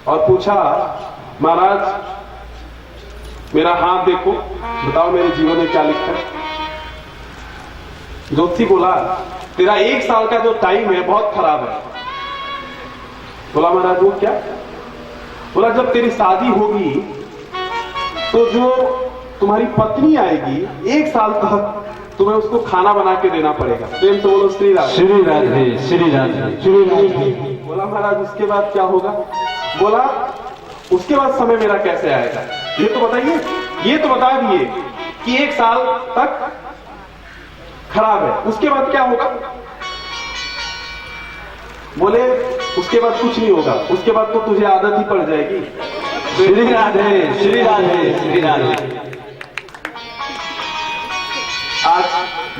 और पूछा, महाराज मेरा हाथ देखो, बताओ मेरे जीवन में क्या लिखा है। ज्योतिषी बोला, तेरा 1 साल का जो टाइम है बहुत खराब है। बोला, महाराज वो क्या? बोला, जब तेरी शादी होगी तो जो तुम्हारी पत्नी आएगी 1 साल तक तुम्हें उसको खाना बना के देना पड़ेगा। प्रेम से बोलो श्री राधे। श्री राधे, श्री राधे, श्री राधे। बोला, महाराज उसके बाद क्या होगा? बोला, उसके बाद समय मेरा कैसे आएगा ये तो बताइए। ये तो बता दिए कि 1 साल तक खराब है, उसके बाद क्या होगा? बोले, उसके बाद कुछ नहीं होगा, उसके बाद तो तुझे आदत ही पड़ जाएगी। श्री राधे, श्री राधे, श्री राधे। आज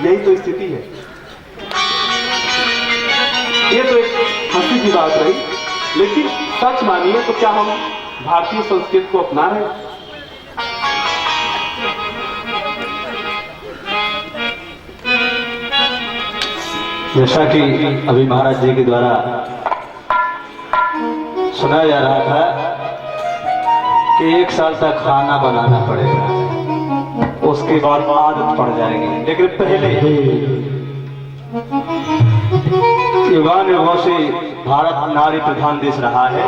यही तो स्थिति है। ये तो एक हंसी की बात रही, लेकिन सच मानिए तो क्या हम भारतीय संस्कृति को अपना रहे हैं? जैसा कि अभी महाराज जी के द्वारा सुनाया जा रहा था कि 1 साल तक खाना बनाना पड़ेगा, उसके बाद आदत पड़ जाएगी। लेकिन पहले युगान युगों से भारत नारी प्रधान देश रहा है,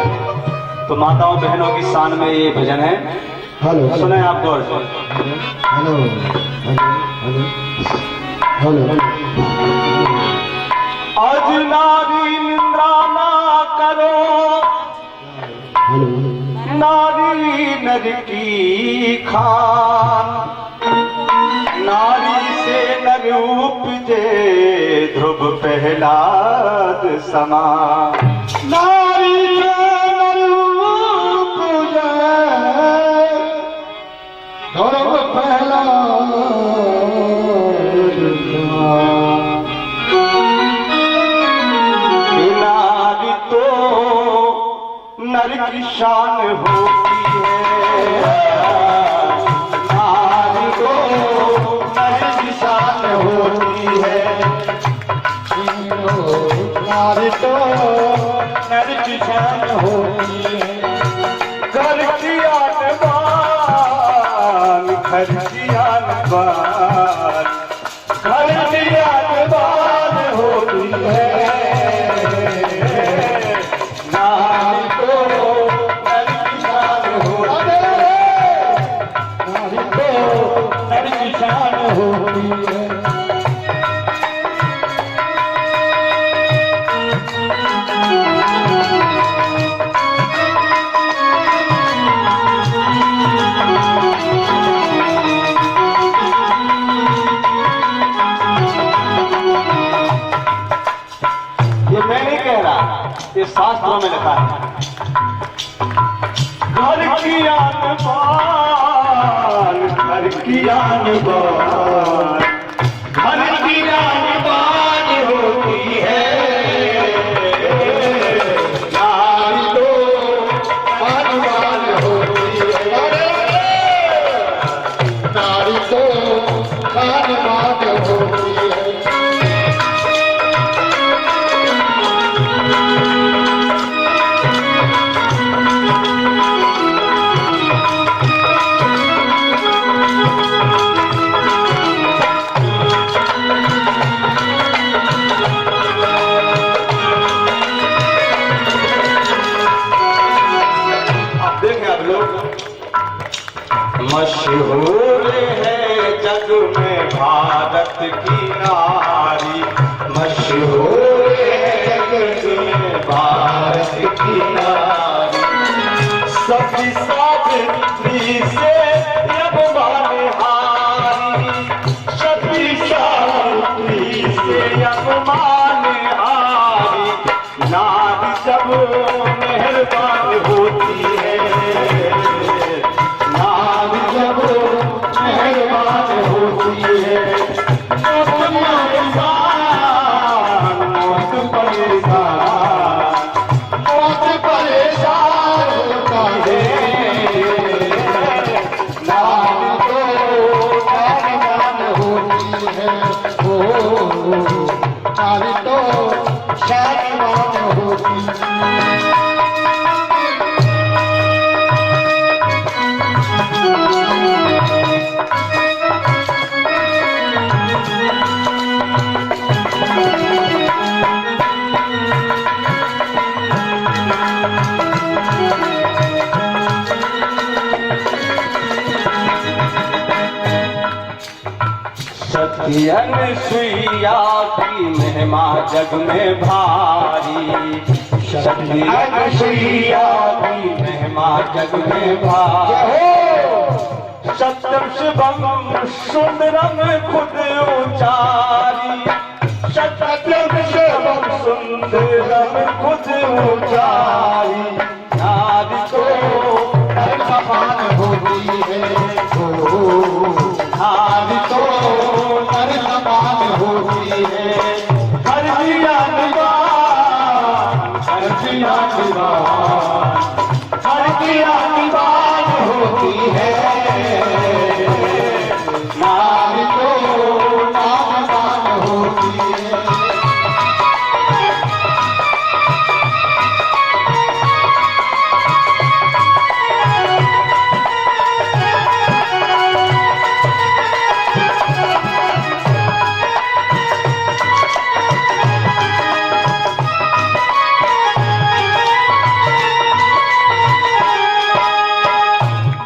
तो माताओं बहनों की शान में ये भजन है। हेलो, सुने आप गौर से। Hello, hello, hello. आज नारी निंदा ना करो, नारी नर की खान, नारी से नर उपजे ध्रुव प्रहलाद समान। नारी से नर उपजे ध्रुव प्रहलाद समान। नारी तो नर की शान होती है, नारी तो नर की शान होती है, नारी तो नर की शान होती है। घर की आन बान, घर की आन बान, घर की आन बान होती है। ये मैं नहीं कह रहा, ये शास्त्रों में लिखा है। घर की आन बान, घर की आन बान, घर की आन बान होती है। नारी तो आन बान होती है, नारी तो आन बान होती है। मशहूर है जग में भारत की नारी, मशहूर है जग में भारत की नारी। सती सावित्री से अब मानहारी, सती सावित्री से अब मानहारी। नारी जब मेहरबान होती है, मेहरबान होती है, सती अनुसुईया की महिमा जग में भारी, सती अनुसुईया की महिमा जग में भारी। सत्यम शिवम सुंदरम खुद उचारी, सत्यम शिवम सुंदरम खुद उचारी। नारी तो महान होती है, नारी तो नर समान होती है। हर ज्ञानवान, हर ज्ञानवान, हर ज्ञानवान होती है। नारी तो नामवान होती है।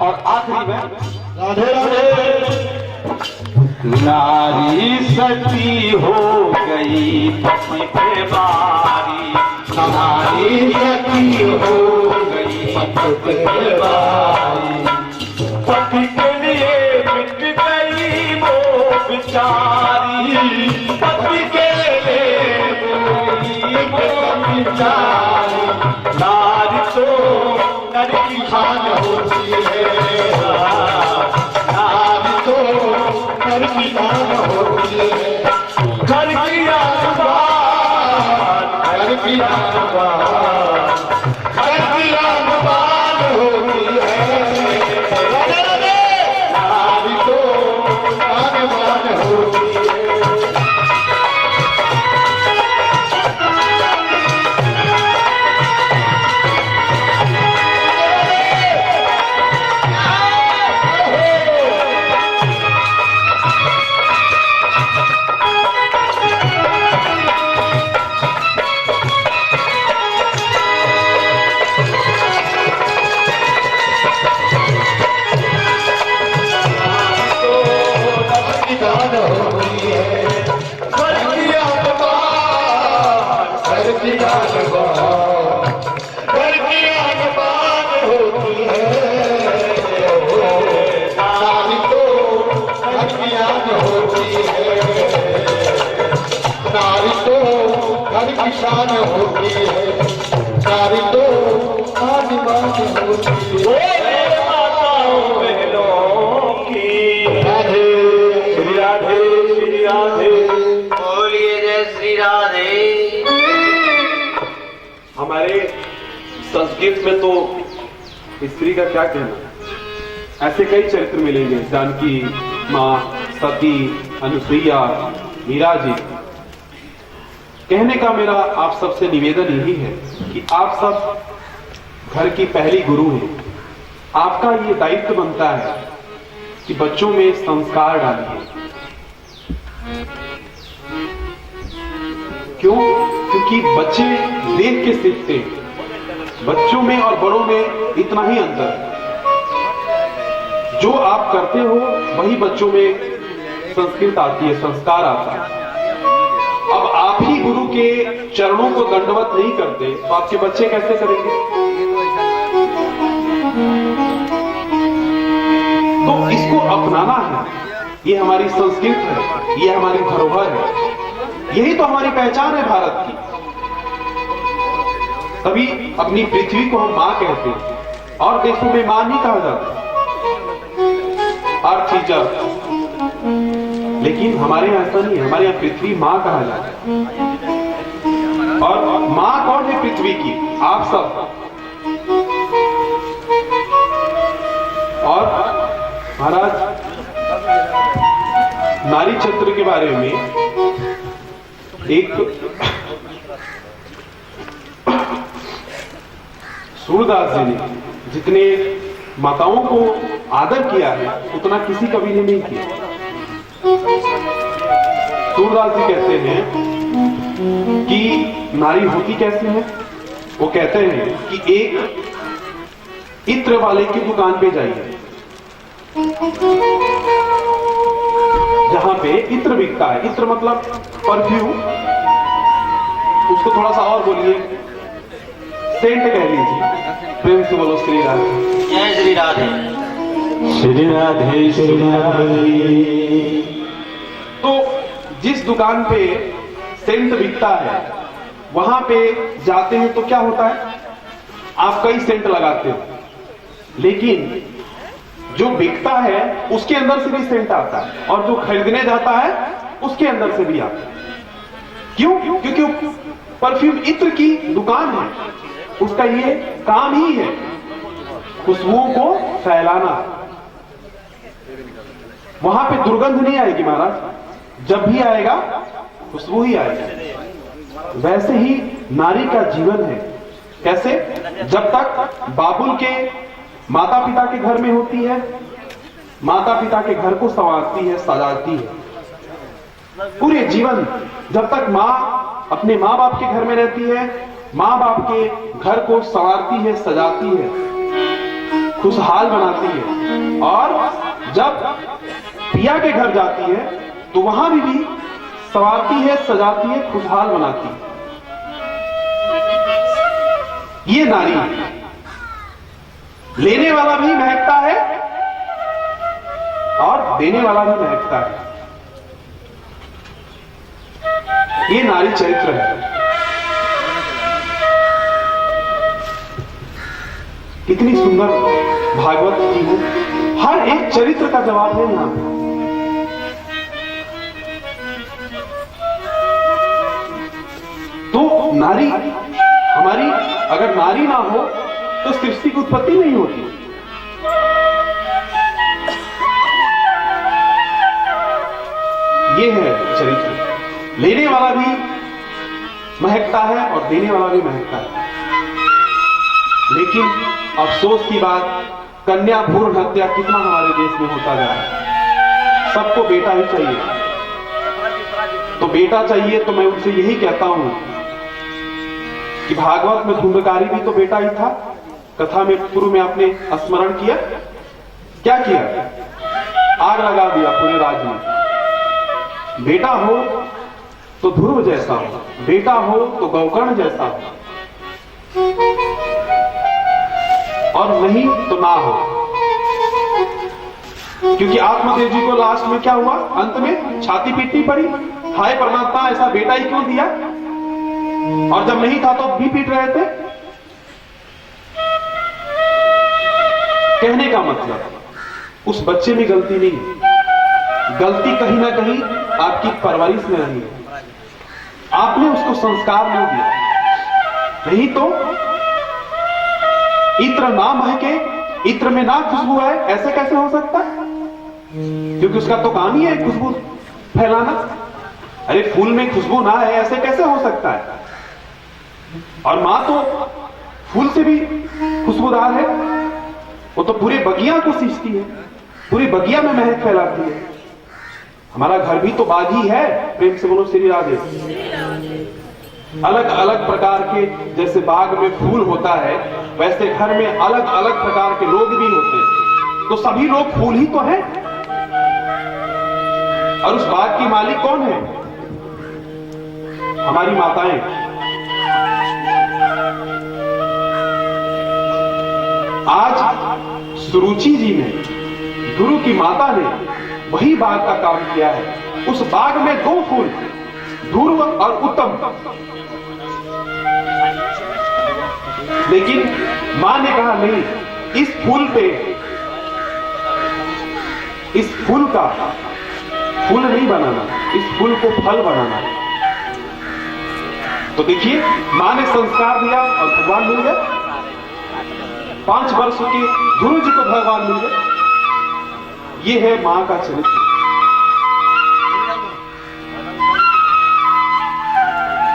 और आखिरी में राधे राधे। नारी सती हो गई पति पे बारी, नारी सती हो गई पति पे बारी। पति के लिए मिट गई वो बिचारी, पति के लिए गई वो बिचारी। नारी तो नर की शान होती है, नारी तो नर की शान होती है। घर की आसमान, नर की आसमान, घर की आसमान होती है। राधे राधे। नारी तो नामवान होती है। दान होती है। घर की आसमान, घर की आसमान, घर की आसमान होती है। नारी तो घर की आन होती है। नारी तो घर की शान होती है। नारी तो आदिमान होती है। माताओं बहनों की राधे श्री राधे, श्री राधे। बोलिए जय श्री राधे। हमारे संस्कृत में तो स्त्री का क्या कहना, ऐसे कई चरित्र मिलेंगे, जानकी माँ, सती, अनुसुईया, मीरा जी। कहने का मेरा आप सबसे निवेदन यही है कि आप सब घर की पहली गुरु हैं। आपका ये दायित्व बनता है कि बच्चों में संस्कार डालिए। क्यों? क्योंकि बच्चे देख के सीखते हैं। बच्चों में और बड़ों में इतना ही अंतर है। जो आप करते हो वही बच्चों में संस्कृत आती है, संस्कार आता है। अब आप ही गुरु के चरणों को दंडवत नहीं करते तो आपके बच्चे कैसे करेंगे? तो इसको अपनाना है। ये हमारी संस्कृत है, ये हमारी धरोहर है, यही तो हमारी पहचान है भारत की। तभी अपनी पृथ्वी को हम मां कहते हैं, और देशों में मां नहीं कहा जाता, अर्थ टीचर। लेकिन हमारे यहां ऐसा नहीं है, हमारे यहां पृथ्वी मां कहा जाता है। और मां कौन है पृथ्वी की? आप सब। और महाराज नारी चरित्र के बारे में एक सूरदास जी ने जितने माताओं को आदर किया है उतना किसी कवि ने नहीं किया। सूरदास जी कहते हैं कि नारी होती कैसे है। वो कहते हैं कि एक इत्र वाले की दुकान पे जाइए, जहां पे इत्र बिकता है। इत्र मतलब परफ्यूम, उसको थोड़ा सा और बोलिए, सेंट कह लीजिए। प्रेम से बोलो श्री राधे। जय श्री राधे। श्री राधे श्री राधे। तो जिस दुकान पे सेंट बिकता है वहां पे जाते हैं तो क्या होता है, आप कई सेंट लगाते हो, लेकिन जो बिकता है उसके अंदर से भी सेंट आता है, और जो खरीदने जाता है उसके अंदर से भी आता है। क्यों? क्योंकि परफ्यूम इत्र की दुकान है, उसका ये काम ही है खुशबुओं को फैलाना। वहां पे दुर्गंध नहीं आएगी महाराज, जब भी आएगा खुशबू ही आएगी। वैसे ही नारी का जीवन है। कैसे? जब तक बाबुल के माता पिता के घर में होती है, माता पिता के घर को संवारती है, सजाती है पूरे जीवन। जब तक माँ अपने माँ बाप के घर में रहती है, माँ बाप के घर को संवारती है, सजाती है, खुशहाल बनाती है। और जब पिया के घर जाती है तो वहां भी संवारती है, सजाती है, खुशहाल बनाती है। ये नारी है। लेने वाला भी महकता है और देने वाला भी महकता है। ये नारी चरित्र है। कितनी सुंदर भागवत की हो, हर एक चरित्र का जवाब है यहां पे। तो नारी हमारी, अगर नारी ना हो तो सृष्टि की उत्पत्ति नहीं होती। ये है चरित्र। लेने वाला भी महकता है और देने वाला भी महकता है। लेकिन अफसोस की बात, कन्या भ्रूण हत्या कितना हमारे देश में होता जा रहा है। सबको बेटा ही चाहिए, तो बेटा चाहिए तो मैं उनसे यही कहता हूं कि भागवत में धुंधकारी भी तो बेटा ही था। कथा में पूर्व में आपने स्मरण किया, क्या किया? आग लगा दिया पूरे राज्य में। बेटा हो तो ध्रुव जैसा हो, बेटा हो तो गौकर्ण जैसा हो, और नहीं तो ना हो। क्योंकि आत्मदेव जी को लास्ट में क्या हुआ? अंत में छाती पीटनी पड़ी, हाय परमात्मा ऐसा बेटा ही क्यों दिया? और जब नहीं था तो भी पीट रहे थे। कहने का मतलब उस बच्चे में गलती नहीं है, गलती कहीं ना कहीं आपकी परवरिश में रही है। आपने उसको संस्कार नहीं दिया। नहीं तो इत्र ना महके, इत्र में ना खुशबू है, ऐसे कैसे हो सकता है? क्योंकि उसका तो काम ही है खुशबू फैलाना। अरे फूल में खुशबू ना है, ऐसे कैसे हो सकता है? और मां तो फूल से भी खुशबूदार है, वो तो पूरे बगिया को सींचती है, पूरी बगिया में महक फैलाती है। हमारा घर भी तो बाग ही है। प्रेम से बोलो श्री राधे। अलग अलग प्रकार के, जैसे बाग में फूल होता है, वैसे घर में अलग अलग प्रकार के लोग भी होते हैं। तो सभी लोग फूल ही तो हैं। और उस बाग की मालिक कौन है? हमारी माताएं। आज सुरुचि जी ने, गुरु की माता ने वही बाग का काम किया है। उस बाग में दो फूल, ध्रुव और उत्तम। लेकिन मां ने कहा नहीं, इस फूल पे, इस फूल का फूल नहीं बनाना, इस फूल को फल बनाना। तो देखिए, मां ने संस्कार दिया और भगवान मिल गए। 5 वर्ष के गुरु जी को भगवान मिल गए। ये है मां का चरित्र।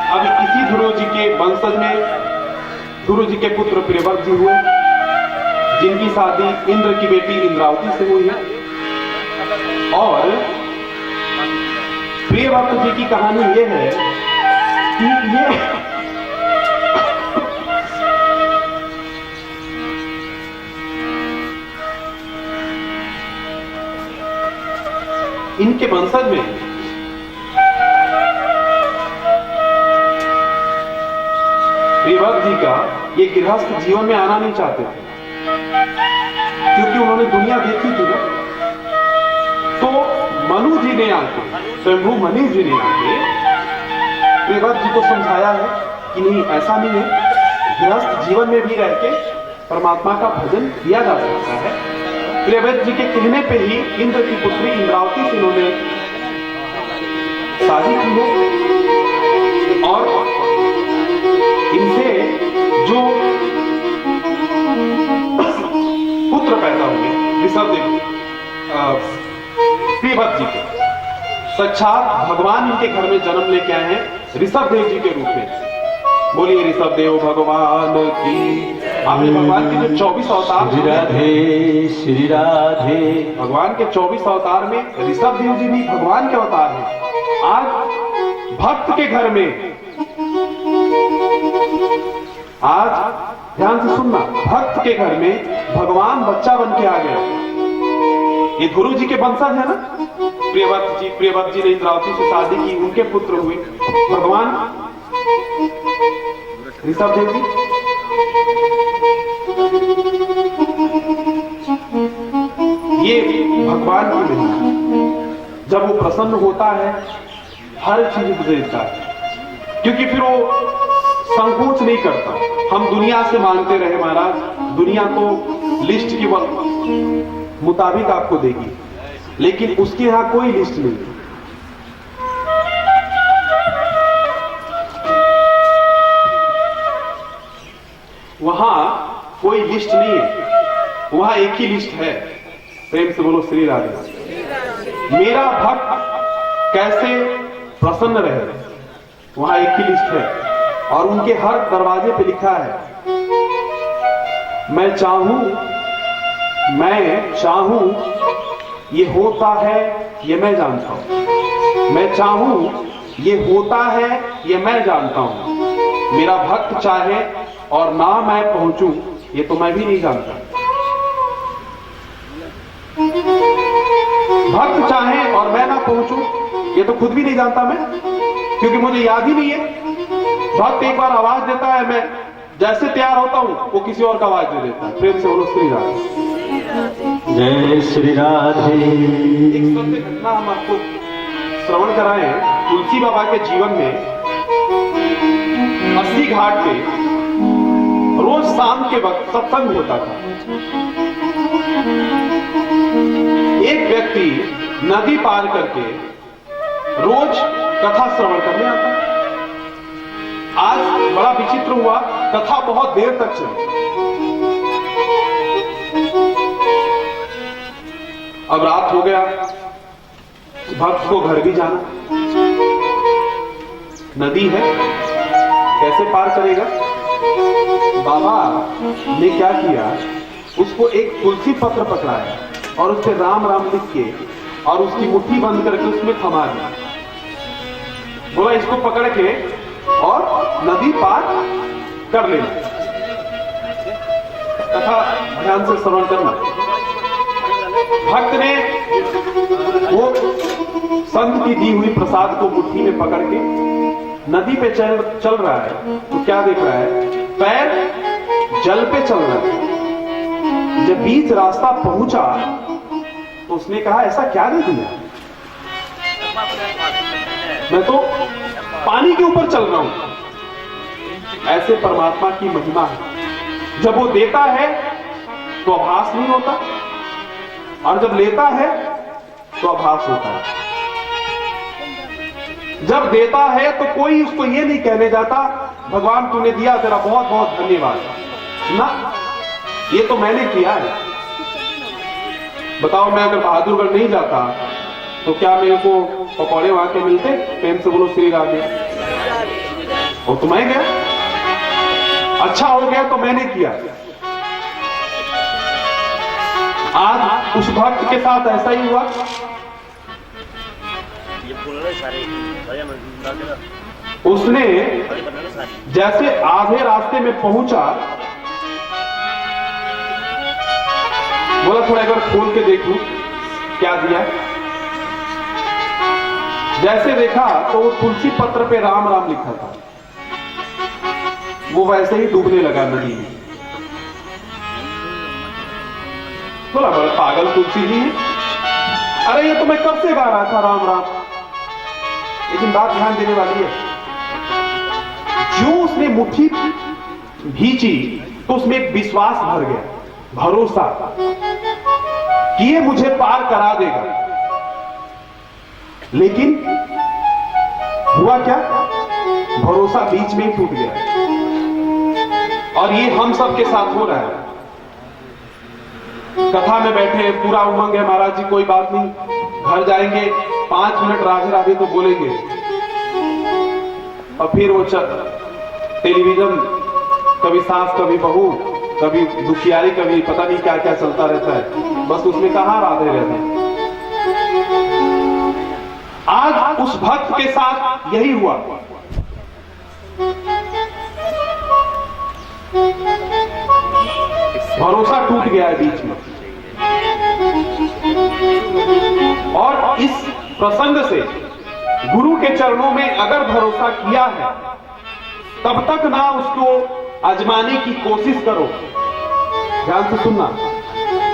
अब इसी ध्रुव जी के वंशज में ध्रुव जी के पुत्र प्रियव्रत जी हुए, जिनकी शादी इंद्र की बेटी इंद्रावती से हुई है। और प्रियव्रत जी की कहानी यह है कि ये इनके वंशज में प्रियव्रत जी का ये गृहस्थ जीवन में आना नहीं चाहते थे, क्योंकि उन्होंने दुनिया देखी थी ना। तो मनु जी ने आके, स्वयंभू मनु जी ने आके प्रियव्रत जी को समझाया है कि नहीं, ऐसा नहीं है, गृहस्थ जीवन में भी रह के परमात्मा का भजन किया जा सकता है। प्रियव्रत जी के कहने पे ही इंद्र की पुत्री इंद्रावती से इन्होंने शादी की है और इनसे जो पुत्र पैदा हुए ऋषभदेव प्रियव्रत जी के, साक्षात भगवान इनके घर में जन्म लेके आए हैं ऋषभदेव जी के रूप में। बोलिए ऋषभदेव भगवान की। आपने भगवान के जो 24 अवतार, श्री राधे श्री राधे, भगवान के 24 अवतार में ऋषभदेव जी भी भगवान के अवतार हैं। आज भक्त के घर में, आज ध्यान से सुनना, भक्त के घर में भगवान बच्चा बन के आ गया। ये गुरु जी के वंशज है ना, प्रियव्रत जी ने इंद्रावती से शादी की, उनके पुत्र हुए भगवान ऋषभदेव जी। ये भगवान की महिमा, जब वो प्रसन्न होता है हर चीज देता है, क्योंकि फिर वो संकोच नहीं करता। हम दुनिया से मांगते रहे महाराज, दुनिया तो लिस्ट के मुताबिक आपको देगी, लेकिन उसके यहां कोई लिस्ट नहीं। वहां कोई लिस्ट नहीं है, वहां एक ही लिस्ट है। प्रेम से बोलो श्री राधे। मेरा भक्त कैसे प्रसन्न रहे, वहां एक ही लिस्ट है और उनके हर दरवाजे पे लिखा है, मैं चाहूं ये होता है, ये मैं जानता हूं। मैं चाहूं ये होता है, ये मैं जानता हूं। मेरा भक्त चाहे और ना मैं पहुंचूं, ये तो मैं भी नहीं जानता। भक्त चाहे और मैं ना पहुंचूं, ये तो खुद भी नहीं जानता मैं, क्योंकि मुझे याद ही नहीं है। भक्त एक बार आवाज देता है, मैं जैसे तैयार होता हूं वो किसी और का आवाज दे देता है। प्रेम से बोलो श्री राधे। जय श्री राधे। एक सत्य घटना हम आपको श्रवण कराएं। तुलसी बाबा के जीवन में 80 घाट पे रोज शाम के वक्त सत्संग होता था। एक व्यक्ति नदी पार करके रोज कथा श्रवण करने आता। आज बड़ा विचित्र हुआ, कथा बहुत देर तक चली। अब रात हो गया, भक्त को घर भी जाना, नदी है कैसे पार करेगा। बाबा ने क्या किया, उसको एक तुलसी पत्र पकड़ाया और उस पर राम राम लिख के और उसकी मुट्ठी बंद करके उसमें थमा दिया। बोला इसको पकड़ के और नदी पार कर लेना। कथा ध्यान से श्रवण करना। भक्त ने वो संत की दी हुई प्रसाद को मुट्ठी में पकड़ के नदी पे चल रहा है, तो क्या देख रहा है, पैर जल पे चल रहा है। जब बीच रास्ता पहुंचा तो उसने कहा ऐसा क्या दे दिया, मैं तो पानी के ऊपर चल रहा हूं। ऐसे परमात्मा की महिमा है, जब वो देता है तो आभास नहीं होता और जब लेता है तो आभास होता है। जब देता है तो कोई उसको ये नहीं कहने जाता भगवान तूने दिया, तेरा बहुत बहुत धन्यवाद ना, ये तो मैंने किया है। बताओ मैं अगर बहादुरगढ़ नहीं जाता तो क्या मेरे को पकौड़े वहां के मिलते। प्रेम से बोलो श्री राधे। और तो मैं गया, अच्छा हो गया तो मैंने किया। आज उस भक्त के साथ ऐसा ही हुआ। उसने जैसे आधे रास्ते में पहुंचा, बोला थोड़ा एक बार खोल के देख लूं क्या दिया। जैसे देखा तो वो तुलसी पत्र पे राम राम लिखा था, वो वैसे ही डूबने लगा नदी में। बोला बड़े पागल तुलसी जी है, अरे ये तो मैं कब से गा रहा था राम राम। लेकिन बात ध्यान देने वाली है, जो उसने मुट्ठी भींची तो उसमें एक विश्वास भर गया, भरोसा कि ये मुझे पार करा देगा। लेकिन हुआ क्या, भरोसा बीच में ही टूट गया। और ये हम सबके साथ हो रहा है। कथा में बैठे पूरा उमंग है, महाराज जी कोई बात नहीं, घर जाएंगे 5 मिनट राधे राधे तो बोलेंगे, और फिर वो टेलीविजन, कभी सास कभी बहू, कभी दुखियारी, कभी पता नहीं क्या क्या चलता रहता है, बस उसमें कहां राधे रहते हैं। आज उस भक्त के साथ यही हुआ। भरोसा टूट गया है बीच में। और इस प्रसंग से गुरु के चरणों में अगर भरोसा किया है, तब तक ना उसको आजमाने की कोशिश करो, ध्यान से सुनना,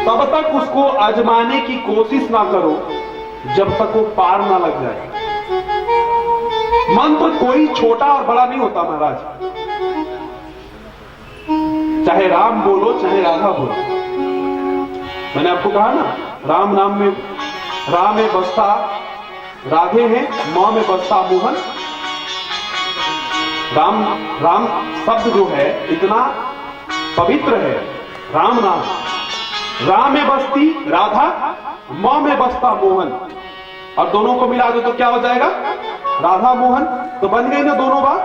तब तक उसको आजमाने की कोशिश ना करो जब तक वो पार ना लग जाए। मंत्र कोई छोटा और बड़ा नहीं होता महाराज, चाहे राम बोलो चाहे राधा बोलो। मैंने आपको कहा ना, राम नाम में राम में बसता राधे है, मां में बसता मोहन। राम राम शब्द जो है इतना पवित्र है, राम नाम। राम में बसती राधा, मां में बसता मोहन, और दोनों को मिला दो तो क्या हो जाएगा, राधा मोहन। तो बन गई ना दोनों बात,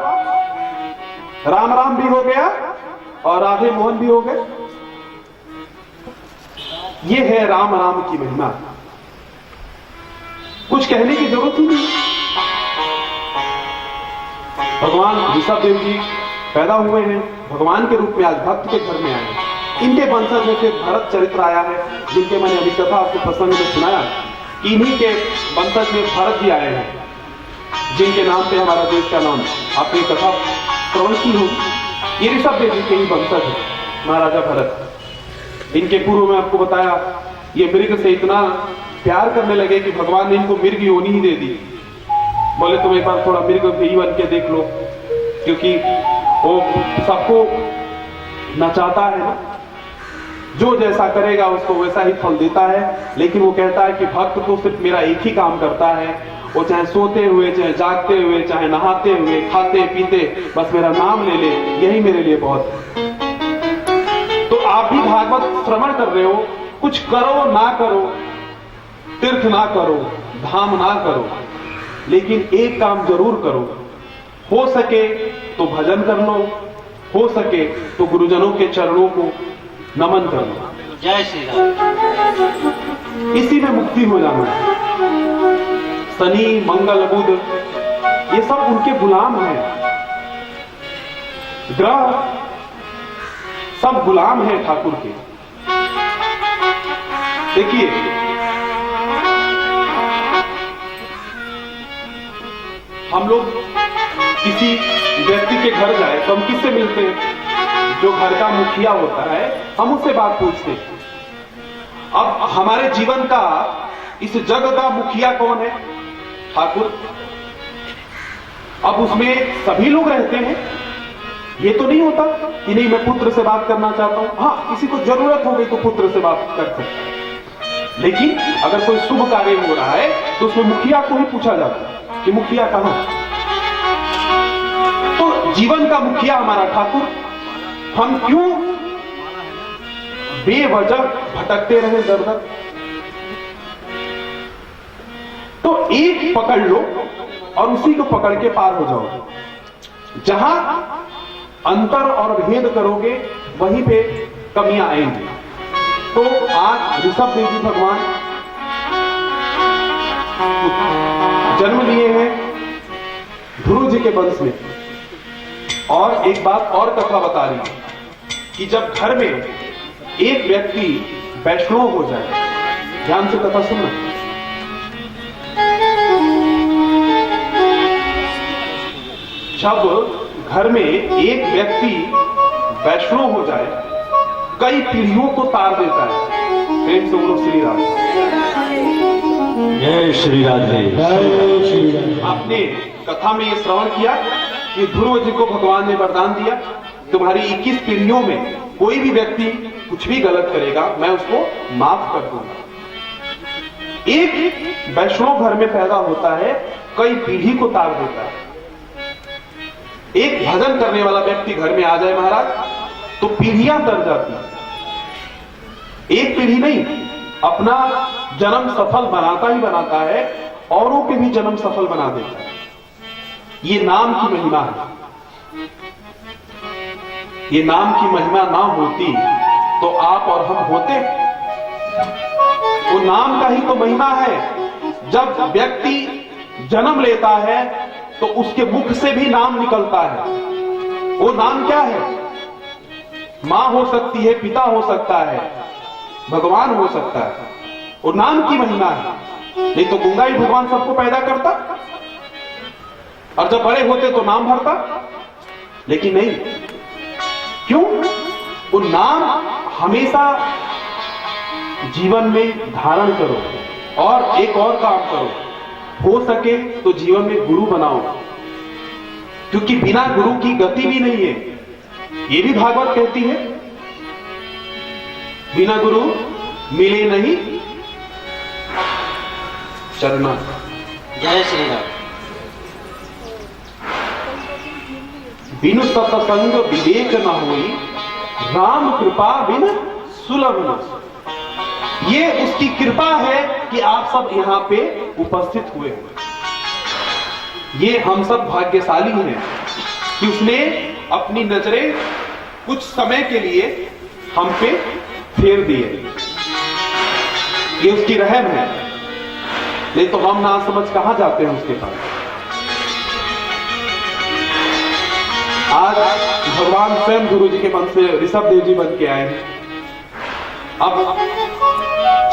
राम राम भी हो गया और राधे मोहन भी हो गए। ये है राम राम की महिमा, कुछ कहने की जरूरत ही नहीं। भगवान ऋषभ देव जी पैदा हुए हैं, भगवान के रूप में आज भक्त के घर में आए हैं। इनके वंशज में से भरत चरित्र आया है, जिनके मैंने अभी कथा आपको प्रसंग में सुनाया। इन्हीं के वंशज में भरत जी आए हैं, जिनके नाम पे हमारा देश का नाम आपने कथा श्रवण की होगी। ये ऋषभ देव जी के ही वंशज है, महाराजा भरत। इनके पूर्व में आपको बताया, ये मृग से इतना प्यार करने लगे कि भगवान ने इनको मृग योनि ही दे दी। बोले तुम एक बार थोड़ा मृग भी बन के देख लो, क्योंकि वो सबको नचाता है ना, जो जैसा करेगा उसको वैसा ही फल देता है। लेकिन वो कहता है कि भक्त तो सिर्फ मेरा एक ही काम करता है, वो चाहे सोते हुए, चाहे जागते हुए, चाहे नहाते हुए, खाते पीते, बस मेरा नाम ले ले, यही मेरे लिए बहुत है। तो आप भी भागवत श्रवण कर रहे हो, कुछ करो ना करो, तीर्थ ना करो, धाम ना करो, लेकिन एक काम जरूर करो, हो सके तो भजन कर लो, हो सके तो गुरुजनों के चरणों को नमन कर लो। जय श्री राम। इसी में मुक्ति हो जाना है। शनि मंगल बुध ये सब उनके गुलाम हैं, ग्रह सब गुलाम हैं ठाकुर के। देखिए हम लोग किसी व्यक्ति के घर जाए तो हम किससे मिलते हैं, जो घर का मुखिया होता है, हम उससे बात पूछते हैं। अब हमारे जीवन का, इस जग का मुखिया कौन है, ठाकुर। अब उसमें सभी लोग रहते हैं, ये तो नहीं होता कि नहीं मैं पुत्र से बात करना चाहता हूं। हाँ, किसी को जरूरत हो गई तो पुत्र से बात कर सकता है, लेकिन अगर कोई शुभ कार्य हो रहा है तो उसमें मुखिया को ही पूछा जाता है कि मुखिया कहां। तो जीवन का मुखिया हमारा ठाकुर। हम क्यों बेवजह भटकते रहे दर दर। तो एक पकड़ लो और उसी को पकड़ के पार हो जाओ। जहां अंतर और भेद करोगे वहीं पे कमियां आएंगी। तो आज ऋषभ देव जी भगवान जन्म लिए हैं ध्रुव जी के वंश में। और एक बात और कथा बता रही है कि जब घर में एक व्यक्ति वैष्णव हो जाए, ध्यान से कथा सुनना, जब घर में एक व्यक्ति वैष्णव हो जाए, कई पीढ़ियों को तार देता है। प्रेम से बोलो श्री राम। जय श्री राधे। जय श्री राम। आपने कथा में ये श्रवण किया कि ध्रुव जी को भगवान ने वरदान दिया, तुम्हारी 21 पीढ़ियों में कोई भी व्यक्ति कुछ भी गलत करेगा मैं उसको माफ कर दूंगा। एक वैष्णव घर में पैदा होता है, कई पीढ़ी को तार देता है। एक भजन करने वाला व्यक्ति घर में आ जाए महाराज, तो पीढ़ियां तर जाती हैं। एक पीढ़ी नहीं, अपना जन्म सफल बनाता ही बनाता है, औरों के भी जन्म सफल बना देता है। ये नाम की महिमा है। ये नाम की महिमा ना होती तो आप और हम होते। वो नाम का ही तो महिमा है। जब व्यक्ति जन्म लेता है तो उसके मुख से भी नाम निकलता है। वो नाम क्या है? मां हो सकती है, पिता हो सकता है, भगवान हो सकता है। वो नाम की महिमा है। नहीं तो गंगा ही भगवान सबको पैदा करता और जब बड़े होते तो नाम भरता, लेकिन नहीं। क्यों? वो नाम हमेशा जीवन में धारण करो और एक और काम करो, हो सके तो जीवन में गुरु बनाओ, क्योंकि बिना गुरु की गति भी नहीं है। ये भी भागवत कहती है, बिना गुरु मिले नहीं चरना। जय श्री राम। बिनु सत्संग विवेक न होई, राम कृपा बिन सुलभ न। ये उसकी कृपा है कि आप सब यहां पे उपस्थित हुए। ये हम सब भाग्यशाली हैं कि उसने अपनी नजरें कुछ समय के लिए हम पे फेर दिए। ये उसकी रहम है, नहीं तो हम ना समझ कहां जाते हैं उसके पास। आज भगवान स्वयं गुरु जी के मन से ऋषभ देव जी बन के आए हैं। अब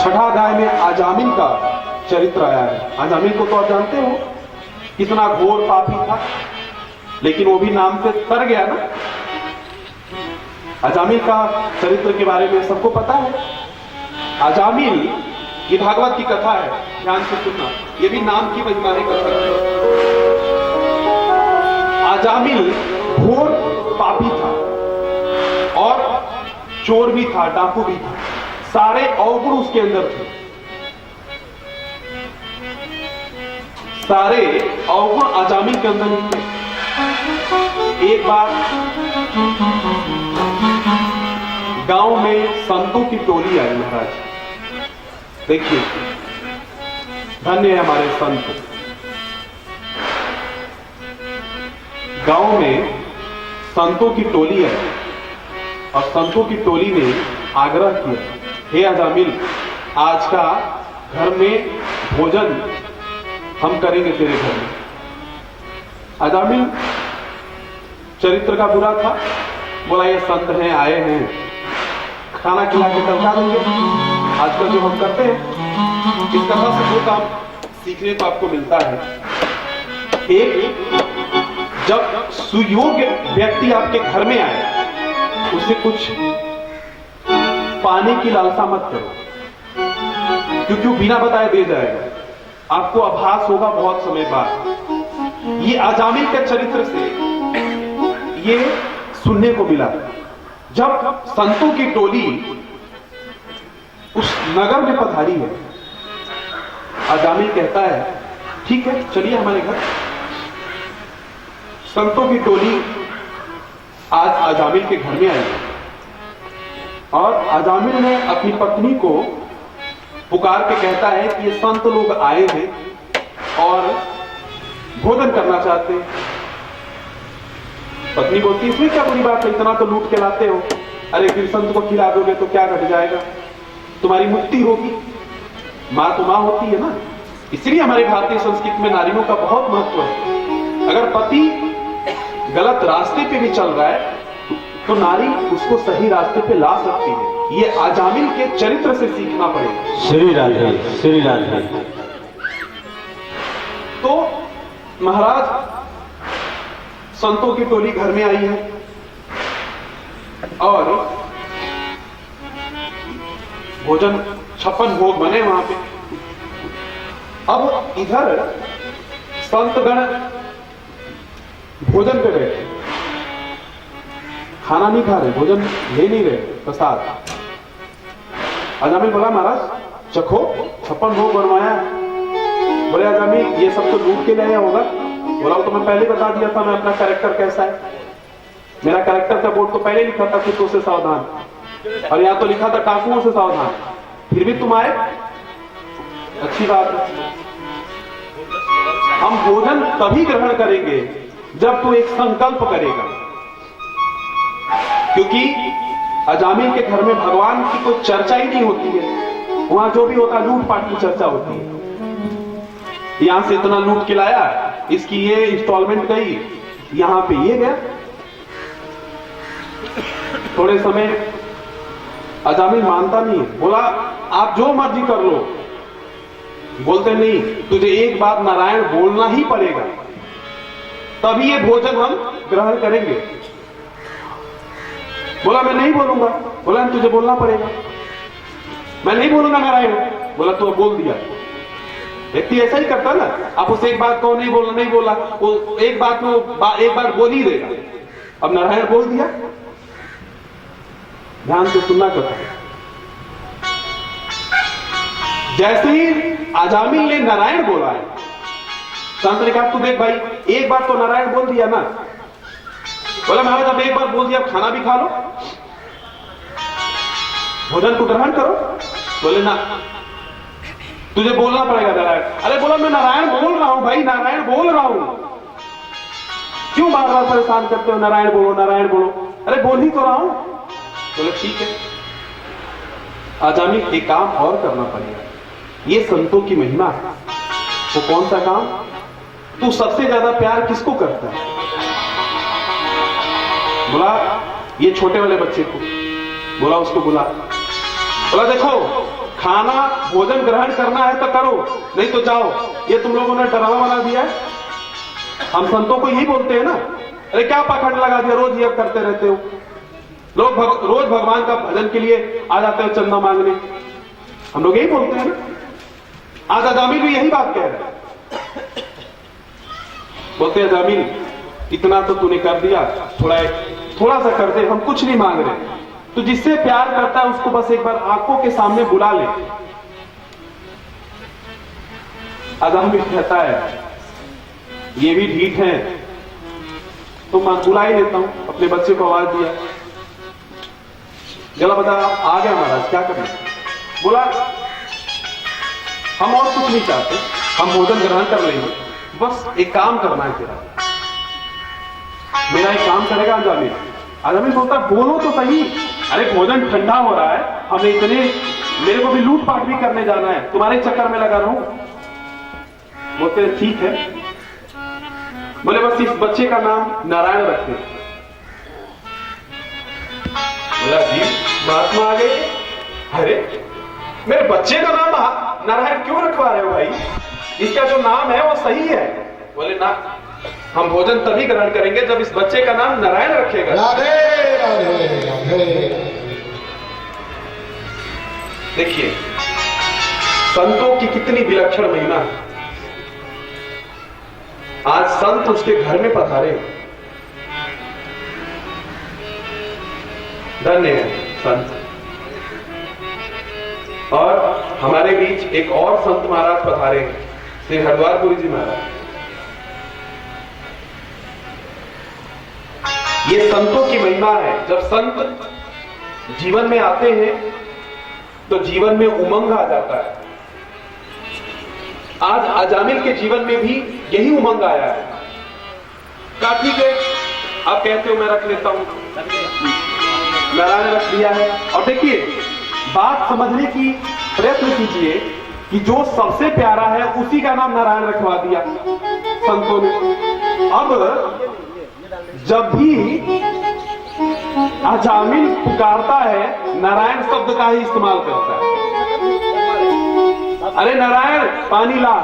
छठा अध्याय में आजामिल का चरित्र आया है। आजामिल को तो आप जानते हो कितना घोर पापी था, लेकिन वो भी नाम से तर गया ना। आजामिल का चरित्र के बारे में सबको पता है। आजामिल, ये भागवत की कथा है, ध्यान से सुनना। ये भी नाम की महिमा है कथा की। आजामिल घोर पापी था और चोर भी था, डाकू भी था। सारे अवगुण उसके अंदर थे। सारे अवगुण आजामिल के अंदर ही थे। एक बार गांव में संतों की टोली आई महाराज। देखिए, धन्य है हमारे संत। गांव में संतों की टोली आई और संतों की टोली ने आग्रह किया, हे आजामिल, आज का घर में भोजन हम करेंगे तेरे घर में। आजामिल चरित्र का बुरा था, बोला ये संत हैं, आए हैं, खाना खिला के टलका देंगे। आजकल जो हम करते हैं, इस कथा से वो काम सीखने को आपको मिलता है। एक, जब सुयोग्य व्यक्ति आपके घर में आए, उसे कुछ पाने की लालसा मत करो, क्योंकि वो बिना बताए दे जाएगा। आपको आभास होगा बहुत समय बाद। ये आजामिल के चरित्र से ये सुनने को मिला। जब संतों की टोली उस नगर में पधारी है, आजामिल कहता है, ठीक है चलिए हमारे घर। संतों की टोली आज आजामिल के घर में आई और आजामिल ने अपनी पत्नी को पुकार के कहता है कि ये संत लोग आए हैं और भोजन करना चाहते हैं। पत्नी बोलती है, इसमें क्या बुरी बात है, इतना तो लूट के लाते हो। अरे फिर संत को खिला दोगे तो क्या घट जाएगा, तुम्हारी मुक्ति होगी। मां तो मां होती है ना। इसलिए हमारे भारतीय संस्कृति में नारियों का बहुत महत्व है। अगर पति गलत रास्ते पे भी चल रहा है तो नारी उसको सही रास्ते पे ला सकती है। ये आजामिल के चरित्र से सीखना पड़ेगा। श्री राधे, श्री राधे। तो महाराज संतों की टोली घर में आई है और भोजन 56 भोग बने वहां पे। अब इधर संतगण भोजन पे बैठे, खाना नहीं खा रहे, भोजन ले नहीं रहे प्रसाद। अजामिल बोला महाराज चखो, 56 भोग बनवाया। बोले अजामिल ये सब तो लूट के लाया होगा। बोला वो तो मैं पहले बता दिया था, मैं अपना कैरेक्टर कैसा है, मेरा कैरेक्टर का बोर्ड तो पहले लिखा था कुत्तों से सावधान, और यहां तो लिखा था डाकुओं से सावधान, फिर भी तुम आए, अच्छी बात है। हम भोजन तभी ग्रहण करेंगे जब तू एक संकल्प करेगा, क्योंकि अजामिल के घर में भगवान की कोई चर्चा ही नहीं होती है, वहां जो भी होता है लूटपाट की चर्चा होती है। यहां से इतना लूट के लाया, इसकी ये इंस्टॉलमेंट गई, यहां पे ये गया। थोड़े समय अजामिल मानता नहीं, बोला आप जो मर्जी कर लो। बोलते नहीं, तुझे एक बार नारायण बोलना ही पड़ेगा, तभी ये भोजन हम ग्रहण करेंगे। बोला मैं नहीं बोलूंगा। बोला तुझे बोलना पड़ेगा, मैं नहीं बोलूंगा नारायण। बोला तो बोल दिया। व्यक्ति ऐसा ही करता ना, आप उसे एक बात कहो नहीं बोलना, नहीं बोला, वो एक बात को एक बार बोल ही देगा। अब नारायण बोल दिया, ध्यान से सुनना करता है। जैसे ही अजामिल ने नारायण बोला है, संत ने कहा तू देख भाई एक बार तो नारायण बोल दिया ना। बोला महाराज अब एक बार बोल दिया, अब खाना भी खा लो, भोजन को ग्रहण करो। बोले ना तुझे बोलना पड़ेगा नारायण। अरे बोला मैं नारायण बोल रहा हूं भाई, नारायण बोल रहा हूं, क्यों बार बार परेशान करते हो, नारायण बोलो नारायण बोलो। अरे बोल ही तो रहा हूं। बोले ठीक है। अजामिल एक काम और करना पड़ेगा, ये संतों की महिमा है। वो कौन सा काम? तू सबसे ज्यादा प्यार किसको करता है? बोला ये छोटे वाले बच्चे को। बोला उसको बुला। बोला देखो खाना भोजन ग्रहण करना है तो करो, नहीं तो जाओ। ये तुम लोगों ने डरावा बना दिया है, हम संतों को यही बोलते हैं ना। अरे क्या पाखंड लगा दिया, रोज ये करते रहते हो। लोग रोज भगवान का भजन के लिए आ जाते हो चंदा मांगने, हम लोग यही बोलते हैं ना। आज अजामिल भी यही बात कह रहे हैं, बोलते हैं अजामिल इतना तो तूने कर दिया, थोड़ा सा कर दे, हम कुछ नहीं मांग रहे। तो जिससे प्यार करता है उसको बस एक बार आंखों के सामने बुला ले। अजामिल कहता है ये भी ढीठ है, तो मैं बुला ही लेता हूं। अपने बच्चे को आवाज दिया, चला बता आ गया महाराज क्या करना। बोला हम और कुछ नहीं चाहते, हम भोजन ग्रहण कर लेंगे, बस एक काम करना है तेरा। मेरा एक काम करेगा अजामिल? अजामिल बोलता बोलो तो सही। अरे भोजन ठंडा हो रहा है, हमें इतने, मेरे को भी लूटपाट भी करने जाना है, तुम्हारे चक्कर में लगा रहूं। बोलते ठीक है। बोले बस इस बच्चे का नाम नारायण रखते। बोला जी महात्मा आ गए। अरे मेरे बच्चे का नाम नारायण क्यों रखवा रहे हो भाई, इसका जो नाम है वो सही है। बोले ना हम भोजन तभी ग्रहण करेंगे जब इस बच्चे का नाम नारायण रखेगा। राधे राधे राधे। देखिए संतों की कितनी विलक्षण महिमा है। आज संत उसके घर में पधारे, धन्य है संत। और हमारे बीच एक और संत महाराज पधारे, श्री हरद्वारपुरी जी महाराज। ये संतों की महिमा है। जब संत जीवन में आते हैं तो जीवन में उमंग आ जाता है। आज अजामिल के जीवन में भी यही उमंग आया है। कहा ठीक है आप कहते हो मैं रख लेता हूं, नारायण रख दिया है। और देखिए बात समझने की प्रयत्न कीजिए कि जो सबसे प्यारा है उसी का नाम नारायण रखवा दिया संतों ने। अब जब भी अजामिल पुकारता है नारायण शब्द का ही इस्तेमाल करता है। अरे नारायण पानी ला,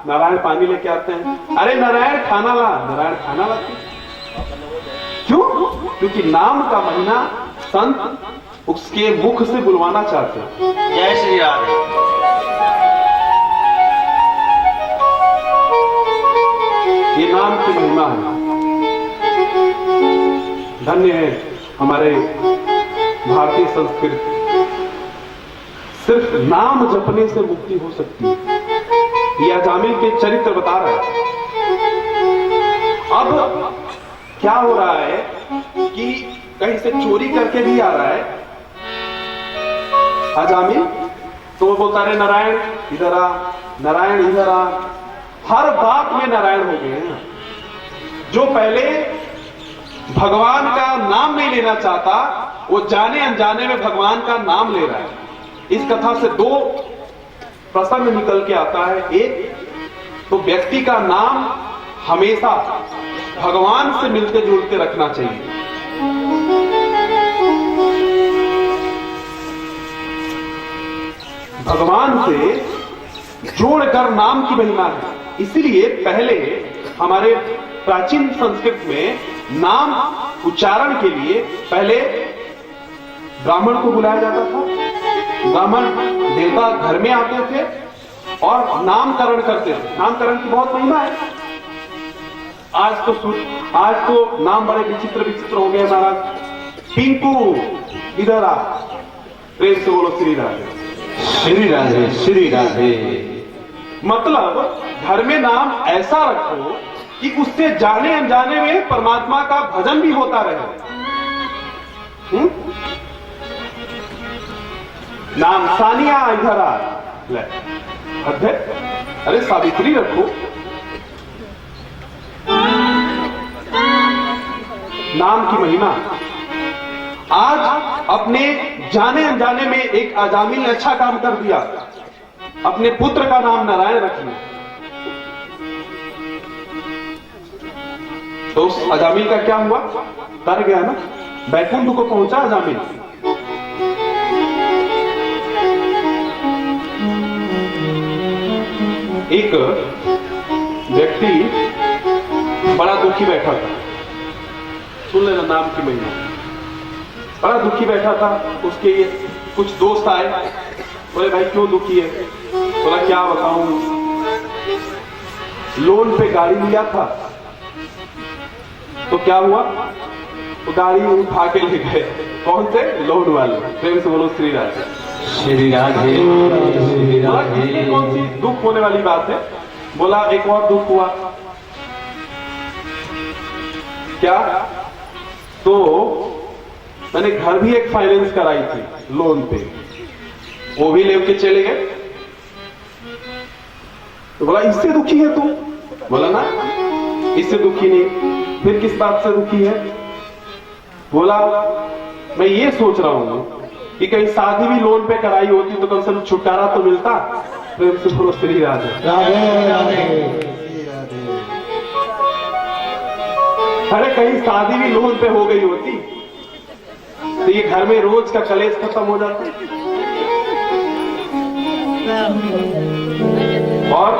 नारायण पानी लेके आते हैं। अरे नारायण खाना ला, नारायण खाना लाते हैं। क्योंकि नाम का महीना संत उसके मुख से बुलवाना चाहते हैं। जय श्री राधे। ये नाम की महिमा है। धन्य है हमारे भारतीय संस्कृति, सिर्फ नाम जपने से मुक्ति हो सकती है। यह अजामिल के चरित्र बता रहा है। अब क्या हो रहा है कि कहीं से चोरी करके भी आ रहा है अजामिल, तो वो बोलता रहे नारायण इधर आ, नारायण इधर आ। हर बात में नारायण हो गए हैं। जो पहले भगवान का नाम नहीं लेना चाहता, वो जाने अनजाने में भगवान का नाम ले रहा है। इस कथा से दो प्रसंग निकल के आता है। एक तो व्यक्ति का नाम हमेशा भगवान से मिलते जुलते रखना चाहिए। भगवान से जोड़कर नाम की महिमा है। इसलिए पहले हमारे प्राचीन संस्कृत में नाम उच्चारण के लिए पहले ब्राह्मण को बुलाया जाता था। ब्राह्मण देवता घर में आते थे और नामकरण करते थे। नामकरण की बहुत महिमा है। आज तो नाम बड़े विचित्र विचित्र हो गए महाराज। पिंकू इधर आ, प्रेम से बोलो श्री राधे। श्री राधे श्री राधे। मतलब घर में नाम ऐसा रखो कि उससे जाने अनजाने में परमात्मा का भजन भी होता रहे। नाम सानिया इधर आ, ले अरे सावित्री रखो। नाम की महिमा। आज अपने जाने अनजाने में एक अजामिल ने अच्छा काम कर दिया, अपने पुत्र का नाम नारायण रख लिया। तो उस अजामिल का क्या हुआ? तर गया ना, बैकुंठ को पहुंचा अजामिल। एक व्यक्ति बड़ा दुखी बैठा था। सुन लेना नाम की महिमा। बड़ा दुखी बैठा था। उसके कुछ दोस्त आए, बोले भाई क्यों दुखी है? बोला क्या बताऊं, लोन पे गाड़ी लिया था। तो क्या हुआ, तो गाड़ी उठा के ले गए। कौन से? लोन वाले। प्रेम से बोलो श्री राधे। श्री राधे श्री राधे। कौन सी दुख होने वाली बात है? बोला एक और दुख हुआ। क्या? तो मैंने घर भी एक फाइनेंस कराई थी लोन पे, वो भी लेके चले गए। तो बोला इससे दुखी है तू? बोला ना इससे दुखी नहीं। फिर किस बात से दुखी है? बोला मैं ये सोच रहा हूं कि कहीं शादी भी लोन पे कराई होती तो कम से कम छुटकारा तो मिलता। प्रेम से बोलो श्री राधे। राधे राधे। अरे कहीं शादी भी लोन पे हो गई होती तो ये घर में रोज का कलेश खत्म हो जाता। और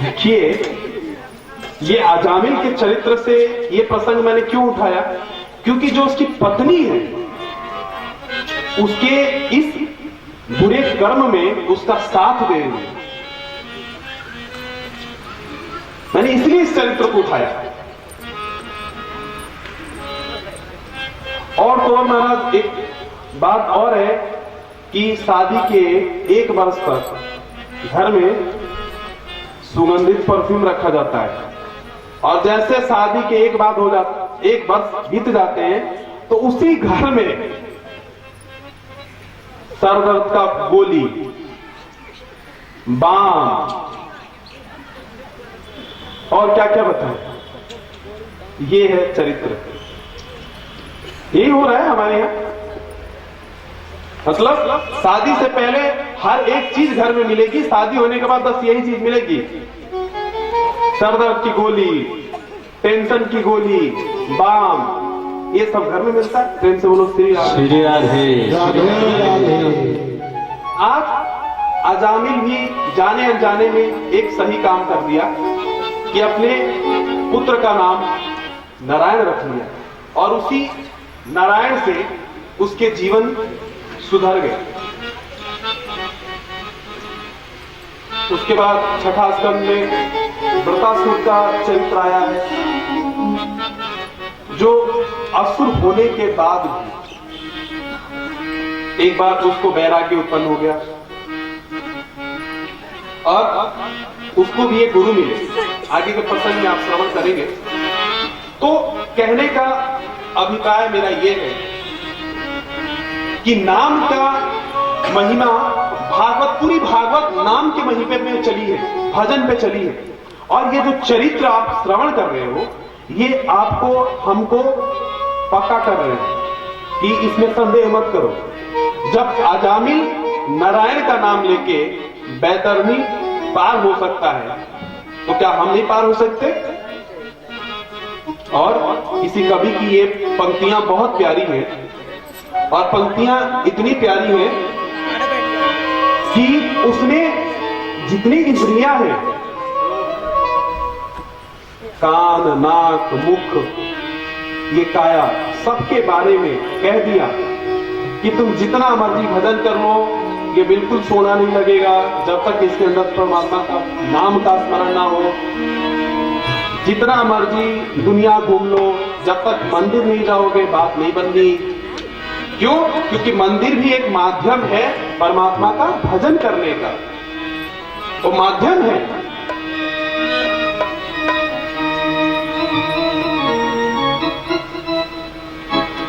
देखिए ये अजामिल के चरित्र से ये प्रसंग मैंने क्यों उठाया, क्योंकि जो उसकी पत्नी है उसके इस बुरे कर्म में उसका साथ दे रही। मैंने इसलिए इस चरित्र को उठाया। और तो और महाराज एक बात और है कि शादी के 1 वर्ष तक घर में सुगंधित परफ्यूम रखा जाता है। और जैसे शादी के 1 वर्ष बीत जाते हैं तो उसी घर में सर दर्द का गोली, बाम और क्या क्या बताएं। ये है चरित्र। यही हो रहा है हमारे यहां। मतलब शादी से पहले हर एक चीज घर में मिलेगी, शादी होने के बाद बस यही चीज मिलेगी। सर दर्द की गोली, टेंशन की गोली, बाम, ये सब घर में मिलता है। प्रेम से बोलो श्री राधे। श्री राधे। आज अजामिल भी जाने अनजाने में एक सही काम कर दिया कि अपने पुत्र का नाम नारायण रख लिया और उसी नारायण से उसके जीवन सुधर गए। उसके बाद छठा स्कंद में वृतासुर का चरित्र आया है, जो असुर होने के बाद भी एक बार उसको वैराग्य उत्पन्न हो गया और उसको भी एक गुरु मिले। आगे के प्रसंग में आप श्रवण करेंगे। तो कहने का अभिप्राय मेरा यह है कि नाम का महिमा भागवत, पूरी भागवत नाम के महिमे में चली है, भजन पे चली है। और ये जो चरित्र आप श्रवण कर रहे हो, ये आपको हमको पक्का कर रहे हैं कि इसमें संदेह मत करो। जब अजामिल नारायण का नाम लेके बैतरनी पार हो सकता है, तो क्या हम नहीं पार हो सकते? और किसी कवि की ये पंक्तियां बहुत प्यारी हैं, और पंक्तियां इतनी प्यारी हैं कि उसने जितनी इंद्रियां हैं, कान, नाक, मुख, ये काया, सबके बारे में कह दिया कि तुम जितना मर्जी भजन कर लो, ये बिल्कुल सोना नहीं लगेगा जब तक इसके अंदर परमात्मा का नाम का स्मरण ना हो। जितना मर्जी दुनिया घूम लो, जब तक मंदिर नहीं जाओगे बात नहीं बननी। क्यों? क्योंकि मंदिर भी एक माध्यम है परमात्मा का भजन करने का, वो माध्यम है।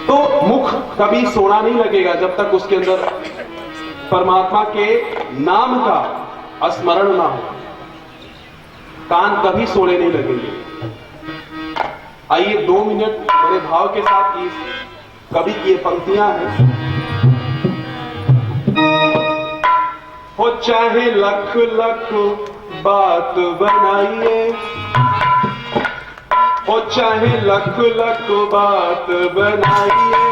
तो मुख कभी सोना नहीं लगेगा जब तक उसके अंदर परमात्मा के नाम का स्मरण ना हो। कान कभी सोने नहीं लगेंगे। आइए 2 मिनट बड़े भाव के साथ इस कवि की ये पंक्तियां हैं। हो चाहे लख लख बात बनाइए, हो चाहे लख लख बात बनाइए,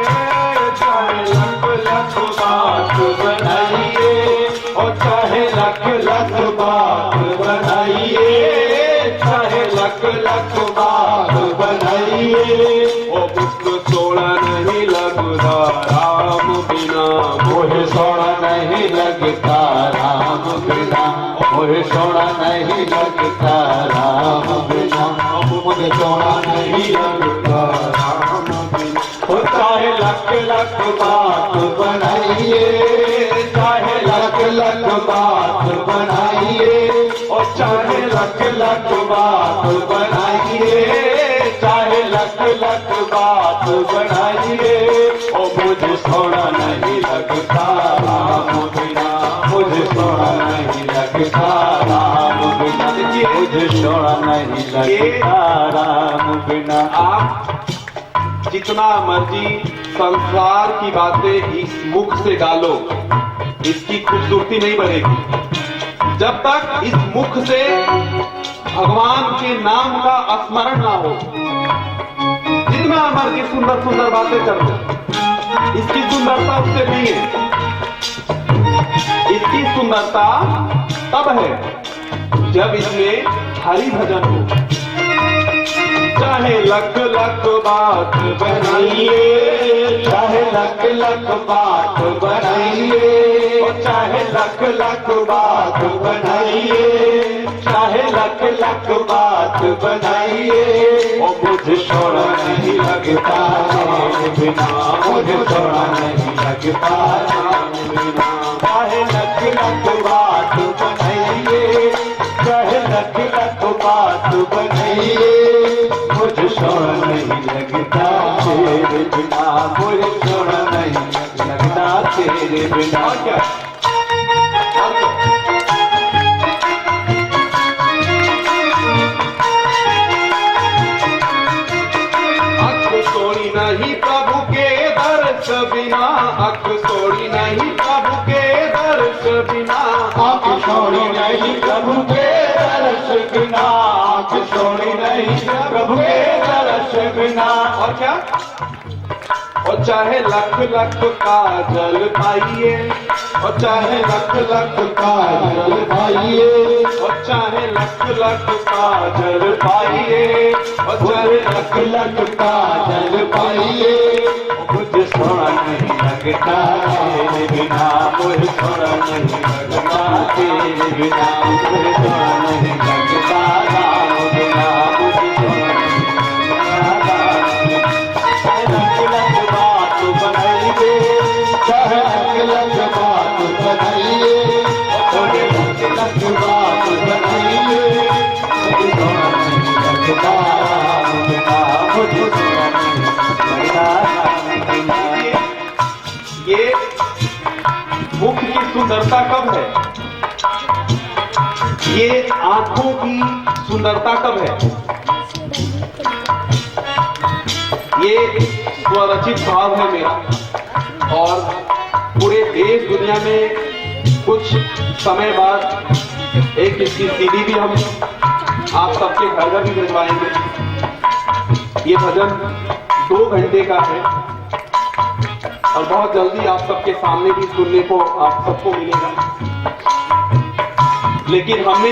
चाहे लख लख बात बनाइए, और चाहे लख लख बात बनाइए, चाहे लख लख बात बनाइए, ओ मुझको सोना नहीं लगता राम बिना, मुझे सोना नहीं लगता राम बिना, मुझे सोना नहीं लगता राम बिना, मुझे सोना नहीं लगता राम बिना। हो चाहे लख लख बात बनाइए, चाहे लख लख बात बनाइए, और चाहे लख लख बात बनाइए, चाहे लख लख बात बनाइए, ओ मुझे सोना नहीं लगता राम बिना, मुझे सोना नहीं लगता राम बिना, मुझे सोना नहीं लगता राम बिना। आप जितना मर्जी संसार की बातें इस मुख से गालो, इसकी खूबसूरती नहीं बढ़ेगी जब तक इस मुख से भगवान के नाम का स्मरण ना हो। जितना मर्जी सुंदर सुंदर बातें कर लो, इसकी सुंदरता उससे नहीं है। इसकी सुंदरता तब है जब इसमें हरि भजन हो। चाहे लख लख बात बनाइए, चाहे लख लख बात बनाइए, चाहे लख लख बात बनाइए, चाहे लख लख बात बनाइए, ओ मुझे सोना नहीं लगता राम बिना, मुझे सोना नहीं लगता राम बिना। चाहे लख लख बात बनाइए, चाहे लख लख बात बनाइए, मुझे सोना नहीं लगता तेरे बिना, मुझे सोना नहीं लगता तेरे बिना। और क्या? अख सोड़ी नहीं प्रभु के दर्श बिना, अख सोड़ी नहीं प्रभु के दर्श बिना, आँख सोनी नहीं प्रभु के दर्श बिना, आँख सोनी नहीं प्रभु के दर्श बिना। और क्या? और चाहे लख लख काजल पाइए, और चाहे लख लख काजल पाइए, और चाहे लख लख काजल पाइए, और चाहे लख लख काजल पाइए, मुझे सोना नहीं लगता तेरे बिना, मुझे सोना नहीं लगता तेरे बिना, मुझे सोना नहीं लगता राम बिना, मुझे सोना नहीं लगता। चाहे लख लख बात बनाइए, चाहे लख लख बात बनाइए, मुझे सोना नहीं लगता राम बिना, मुझे सोना नहीं लगता। ये मुख की सुंदरता कब है? ये आंखों की सुंदरता कब है? ये स्वरचित भाव है मेरा, और पूरे देश दुनिया में कुछ समय बाद एक इसकी सीडी भी हम आप सबके घर घर भी भिजवाएंगे। ये भजन 2 घंटे का है और बहुत जल्दी आप सबके सामने भी सुनने को आप सबको मिलेगा। लेकिन हमने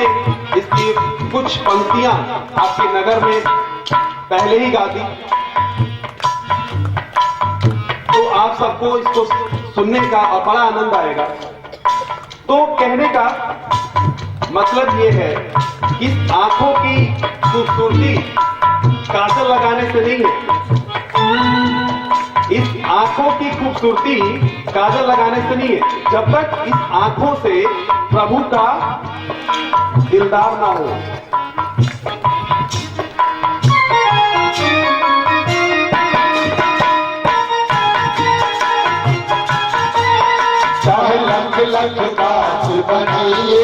इसकी कुछ पंक्तियां आपके नगर में पहले ही गा दी, तो आप सबको इसको सुनने का और बड़ा आनंद आएगा। तो कहने का मतलब ये है कि आंखों की खूबसूरती काजल लगाने से नहीं है, इस आंखों की खूबसूरती काजल लगाने से नहीं है, जब तक इस आंखों से प्रभु का दिलदार ना हो। चाहे लख लख बात बनाइए,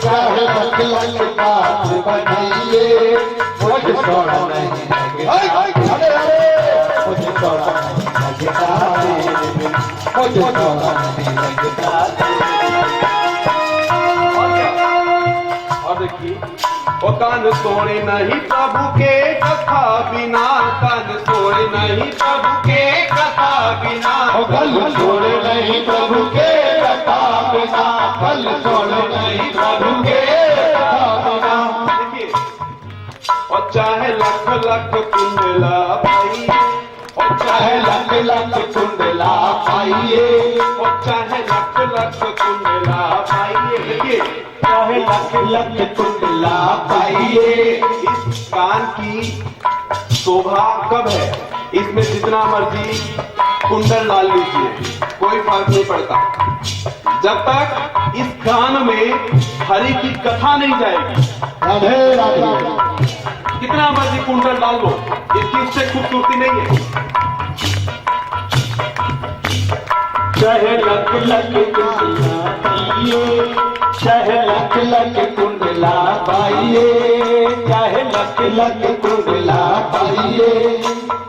चाहे लख लख बात बनाइए, मुझे सोना नहीं लगता, मुझे सोना नहीं लगता, मुझे सोना नहीं लगता। और देखिए, वो कान सोने नहीं प्रभु के कथा बिना, कान सोने नहीं प्रभु के कथा बिना, कल छोड़े नहीं प्रभु के कथा बिना, कल छोड़े नहीं प्रभु के कथा बिना। देखिए, और चाहे लख लख कुंडला पाइए, और चाहे लख लख कुंडला पाइए, और चाहे लख लख कुंडला पाइए। देखिए, चाहे लख लख कुंडला पाइए, इस कान की शोभा कब है? इसमें जितना मर्जी कुंडल डाल लीजिए, कोई फर्क नहीं पड़ता, जब तक इस कान में हरि की कथा नहीं जाएगी। राधे राधे। कितना मर्जी कुंडल डाल दो, इसकी उससे खूबसूरती नहीं है। चाहे लख लख कुंडला पाइए, चाहे लख लख कुंडला पाइए, चाहे लख लख कुंडला पाइए,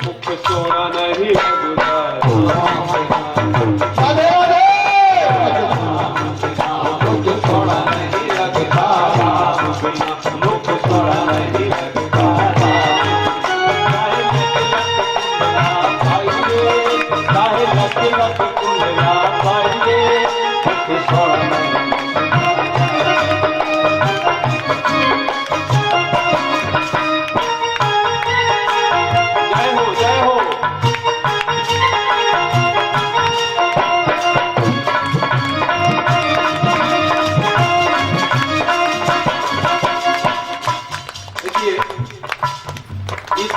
मुख सोना नहीं लगता, अरे अरे मुझे सोना नहीं लगता, मुझे सोना नहीं लगता। चाहे लख लख कुंडला पाइए, मुझे सोना नहीं लगता। जय हो जय हो। देखिए, इस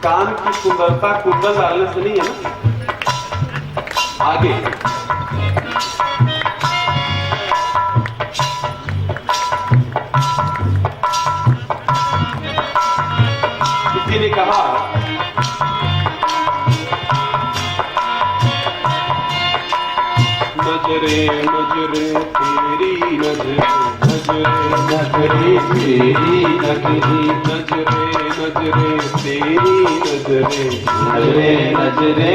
कान की सुंदरता कुंडल डालने से नहीं है ना, आगे किसी ने कहा नजरे नजरे तेरी नजरे, नजरे नजरे तेरी नजरे, नजरे नजरे तेरी नजरे, नजरे नजरे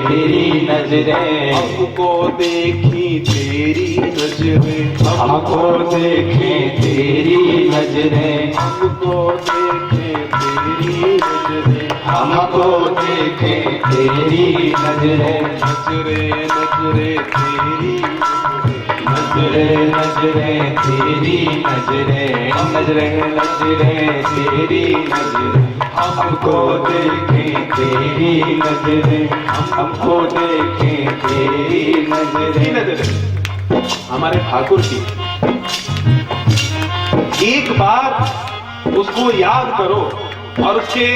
तेरी नजरे, हमको देखी तेरी नजरे, नजरे, हमको देखे तेरी नजरें, हमको देखे तेरी नजरे, हमको देखे तेरी नजरें, नजरे नजरे तेरी नजरे नजरे तेरी नजरें, नजरे नजरे तेरी नजरें, हमको देखे तेरी नजरें, हमको देखे तेरी की नजरें। नजरे हमारे ठाकुर की। एक बार उसको याद करो और उसके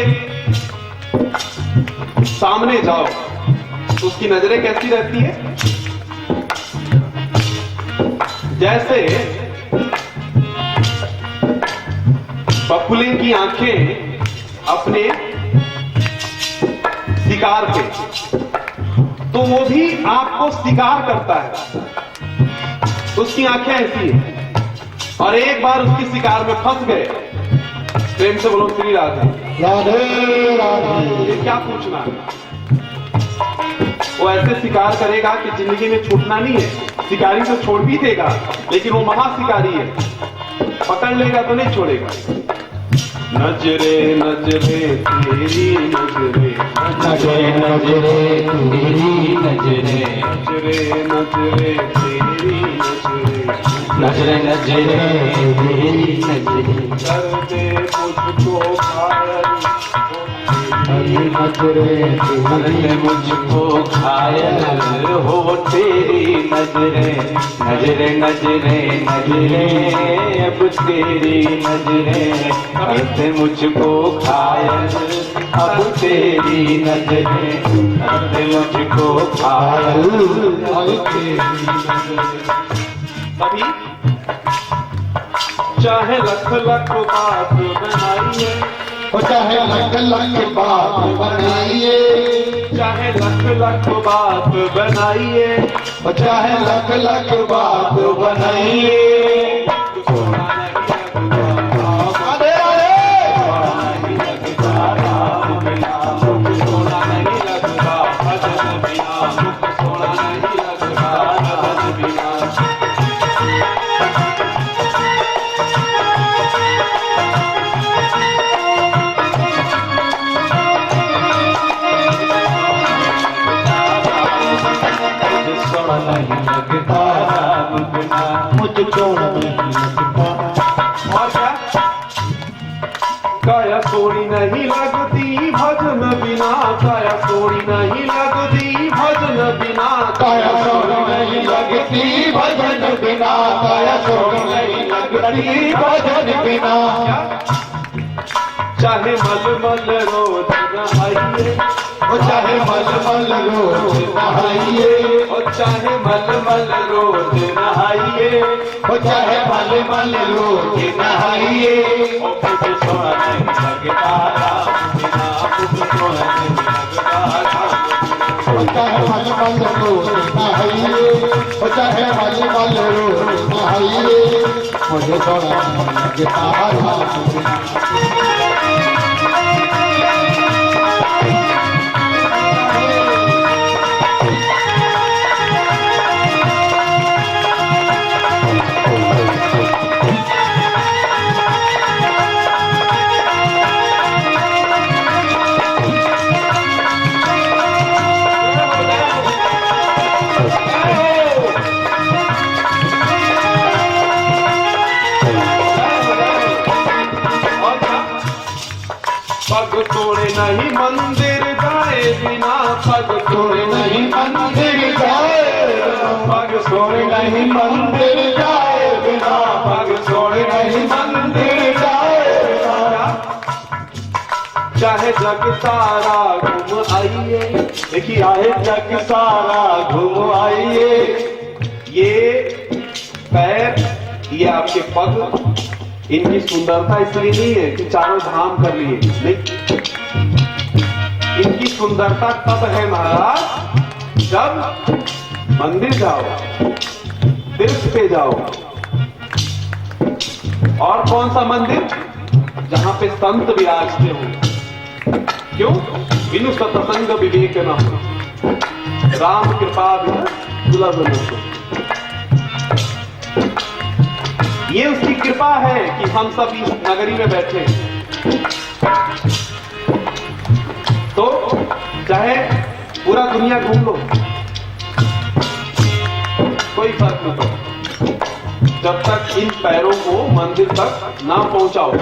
सामने जाओ तो उसकी नजरें कैसी रहती है? जैसे बकुले की आंखें अपने शिकार पे, तो वो भी आपको शिकार करता है, उसकी आंखें ऐसी है। और एक बार उसकी शिकार में फंस गए, प्रेम से बोलो श्री राधे। राधे राधे। ये क्या पूछना है? वो ऐसे शिकार करेगा कि जिंदगी में छूटना नहीं है। शिकारी तो छोड़ भी देगा, लेकिन वो महाशिकारी है, पकड़ लेगा तो नहीं छोड़ेगा। नजरे नजरे तेरी नजरे, नजरे नजरे तेरी नजरे, नजरे नजरे तेरी नजरे, नजरे नजरे तेरी नजरे, कर दे मुझको घायल, नजरे तेरी मुझको घायल हो तेरी नजरे, नजरे नजरे नजरे अब तेरी नजरे, करते मुझको घायल अब तेरी नजरे, करते मुझको घायल अब तेरी नजरे। तभी चाहे लख लख बात बनाइए, वो चाहे लख लख बात बनाइए, चाहे लख लख बात बनाइए, वो चाहे लख लख बात बनाइए। राधे राधे। मुझको नहीं लगता। और क्या? काया सोड़ी नहीं लगती भजन बिना, काया सोड़ी नहीं लगती भजन बिना, काया सोड़ नहीं लगती भजन बिना, काया सोड़ नहीं लगती भजन बिना। चाहे मल मल रोज नहाइए, वो चाहे मल मल रोज नहाइए, और चाहे मल मल रोज नहाइए, वो चाहे मल मल रोज नहाइए। और मुझे सोना नहीं लगता राम बिना, मुझे सोना नहीं लगता राम। वो चाहे मल मल रोज नहाइए, वो चाहे मल मल रोज नहाइए। मुझे थोड़ा लगता राम। पग तोड़े नहीं मंदिर जाए बिना, पग तोड़े नहीं मंदिर जाए, पग छोड़े नहीं मंदिर जाए बिना, पग छोड़े नहीं मंदिर जाए बिना। चाहे जग सारा घूम आइए, देखिए आए जग सारा घूम आइए, ये पैर, ये आपके पग, इनकी सुंदरता इसलिए नहीं है कि चारों धाम कर लिए, नहीं। इनकी सुंदरता तब है महाराज जब मंदिर जाओ, तीर्थ पे जाओ। और कौन सा मंदिर? जहां पे संत विराजते हो। क्यों? बिनु सत्संग विवेक न हो, राम कृपा बिना दुर्लभ न हो। ये उसकी कृपा है कि हम सब इस नगरी में बैठे हैं। तो चाहे पूरा दुनिया घूम लो, कोई फर्क नहीं पड़ता, जब तक इन पैरों को मंदिर तक ना पहुंचाओ।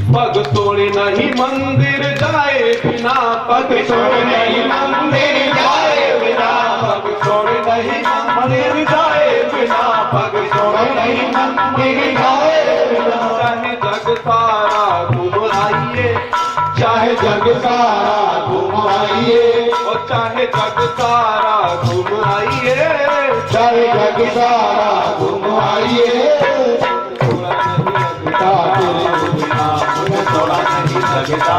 पग तोड़े नहीं मंदिर जाए बिना, पग तोड़े नहीं मंदिर जाए बिना, पग तोड़े नहीं मंदिर जाए बिना, पग तोड़े नहीं मंदिर जाए बिना। चाहे जग सारा घूम आइए, चाहे जग सारा घूम आइए, और चाहे जग सारा घूम आइए, चाहे जग सारा घूम आइए, थोड़ा नहीं लगता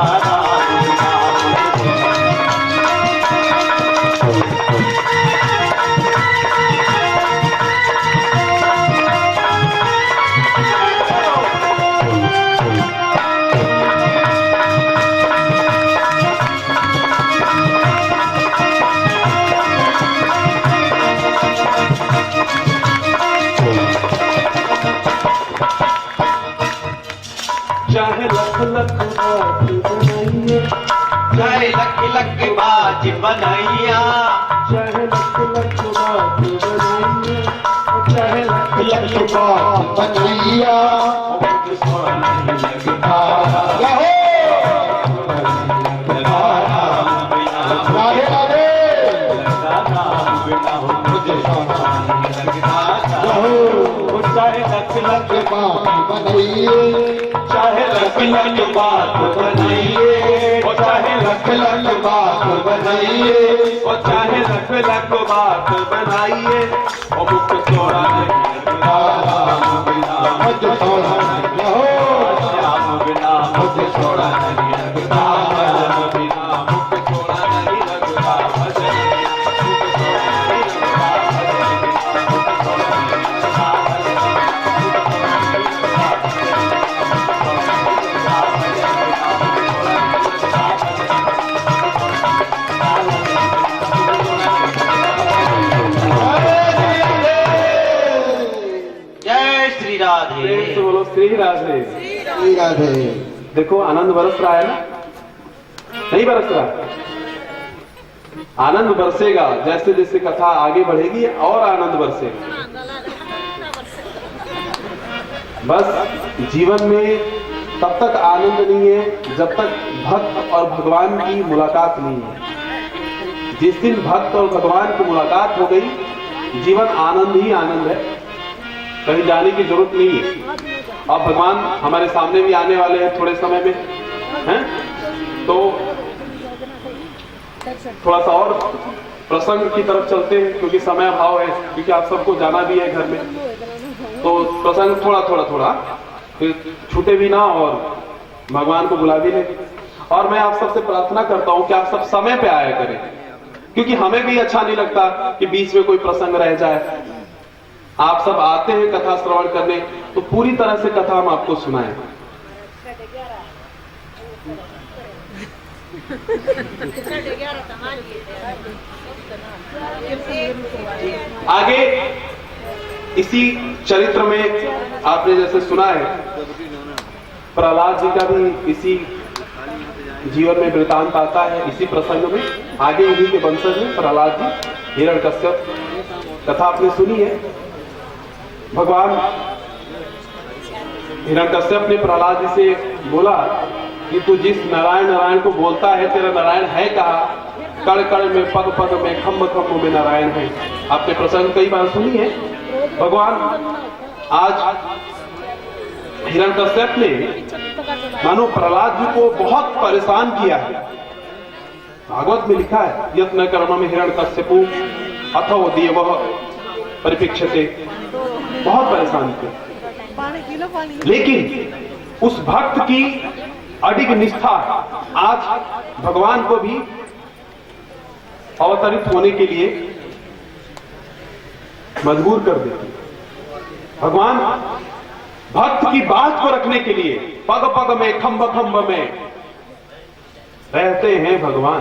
चाहे लख लख बात बनाइए, चाहे लख लख बाज बनाइया, चाहे लख लख बात बनाइए, चाहे लख लख बात बनैया, थोड़ा नहीं लगता राधे राधे चाहे लख लख बात बनैये, चाहे लख लख बात बनाइए, और चाहे लख लख बात बनैये, और चाहे लख लख बात बनाइए, और मुख छोड़ा नहीं राम बिना मुझ थोड़ा रहो, श्याम बिना मुझे छोड़ा नहीं लगता, राम बिना मुख छोड़ा नहीं लगता, भजन मुख छोड़ा नहीं लगता, जय श्री राधे। प्रेम से बोलो श्री राधे। श्री राधे। देखो आनंद बरस रहा है ना, नहीं बरस रहा? आनंद बरसेगा, जैसे जैसे कथा आगे बढ़ेगी और आनंद बरसेगा। बस जीवन में तब तक आनंद नहीं है जब तक भक्त और भगवान की मुलाकात नहीं है। जिस दिन भक्त और भगवान की मुलाकात हो गई, जीवन आनंद ही आनंद है, कहीं जाने की जरूरत नहीं है। अब भगवान हमारे सामने भी आने वाले हैं थोड़े समय में, हैं? तो थोड़ा सा और प्रसंग की तरफ चलते हैं, क्योंकि समय अभाव है, क्योंकि आप सबको जाना भी है घर में। तो प्रसंग थोड़ा थोड़ा थोड़ा फिर छूटे भी ना और भगवान को बुला भी ले। और मैं आप सबसे प्रार्थना करता हूं कि आप सब समय पे आया करें, क्योंकि हमें भी अच्छा नहीं लगता कि बीच में कोई प्रसंग रह जाए। आप सब आते हैं कथा श्रवण करने, तो पूरी तरह से कथा हम आपको सुनाएं। आगे इसी चरित्र में आपने जैसे सुना है, प्रहलाद जी का भी इसी जीवन में वृतांत आता है। इसी प्रसंग में आगे इन्हीं के वंशज में प्रहलाद जी, हिरण्यकश्यप, कथा आपने सुनी है। भगवान हिरण्यकश्यप ने प्रहलाद जी से बोला कि तू जिस नारायण नारायण को बोलता है, तेरा नारायण है कहाँ? कण कण में, पग पग में, खम्भ खम्भ में नारायण है। आपने प्रसंग कई बार सुनी है। भगवान आज हिरण्यकश्यप ने मानो प्रहलाद जी को बहुत परेशान किया है। भागवत में लिखा है, यत्न कर्म में हिरण्यकश्यपु अथो देवः परिप्रेक्ष्यते, बहुत परेशान किया। लेकिन उस भक्त की अडिग निष्ठा आज भगवान को भी अवतरित होने के लिए मजबूर कर देती। भगवान भक्त की बात को रखने के लिए पग पग में, खम्भ खम्भ में रहते हैं भगवान।